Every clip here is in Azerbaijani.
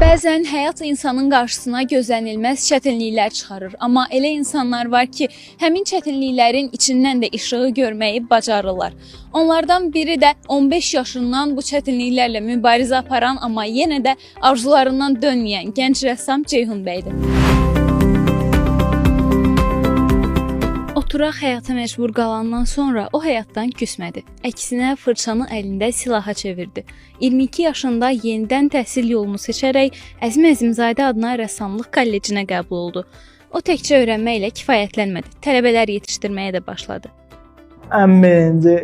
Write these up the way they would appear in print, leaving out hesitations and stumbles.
Bəzən həyat insanın qarşısına gözlənilməz çətinliklər çıxarır, amma elə insanlar var ki, həmin çətinliklərin içindən də işığı görməyi bacarırlar. Onlardan biri də 15 yaşından bu çətinliklərlə mübarizə aparan, amma yenə də arzularından dönməyən gənc rəssam Ceyhun bəydir. Oturaq həyata məcbur qalandan sonra o həyatdan küsmədi. Əksinə fırçanı əlində silaha çevirdi. 22 yaşında yenidən təhsil yolunu seçərək Əzim Əzimzadə adına rəssamlıq kollecinə qəbul oldu. O təkcə öyrənməklə kifayətlənmədi. Tələbələr yetişdirməyə də başladı. Ən birinci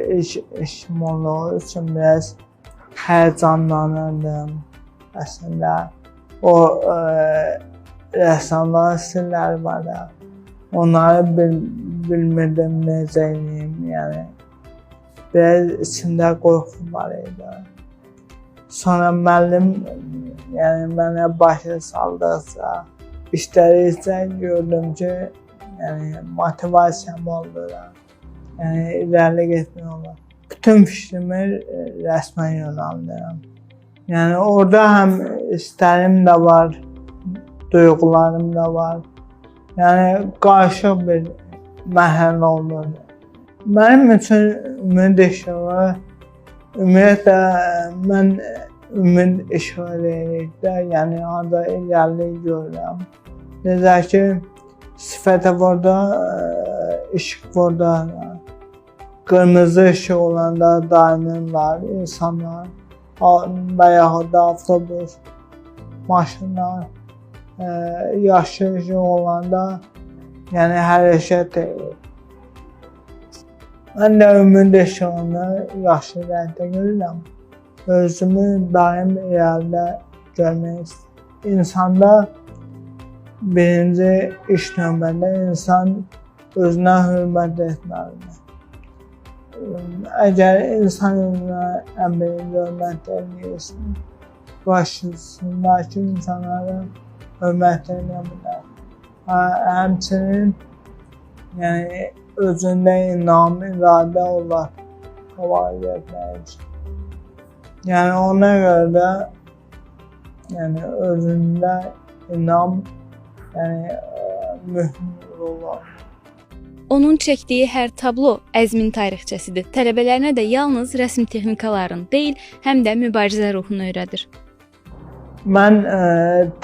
işim olduğu üçün biraz həyəcanlanırdım əslində. O rəssamlığın sirləri var da. Onları bilmirdim necəyim, yəni biraz içimdə qorxu var idi. Sonra müəllim mənə başa saldıqca, işlədikcə gördüm ki, motivasiyam oldu da, irəli getmək olur. Bütün fikrimi rəsmə yönəldirəm. Yəni orada həm istərim də var, duyğularım da var. Yəni qarışıq bir mərhələ olur. Mənim üçün ümid işığı, ümumiyyətlə mən ümid işığı deyirikdə, yəni orada irəlilik görürəm. Necə ki, sifətə burada, işıq burada, qırmızı işıq olanda dayanırlar insanlar və yaxud da avtobus, maşınlar. Yaşlı işıq olanda hərəkət edir. Mən də ümid işığını yaşlı rəngdə görürəm. Özümü daim irəlidə görmək istəyirəm. İnsanda birinci iş növbədə insan özünə hörmət etməlidir. Əgər insan özünə ən birinci hörmət edirsin, qarşısındakı insanlara hörmət edə bilər. Həmçinin özündə inam, iradə olar qabağa getmək üçün. Ona görə də özündə inam mühüm rol var. Onun çəkdiyi hər tablo Əzmin tarixçəsidir. Tələbələrinə də yalnız rəsm texnikalarını deyil, həm də mübarizə ruhunu öyrədir. Mən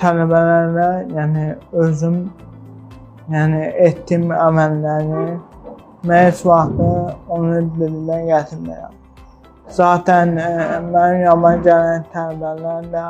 tələbələrlə özüm etdiyim əməlləri mən heç vaxt onu dilimə gətirmirəm. Zaten mənim yanıma gələn tələbələr də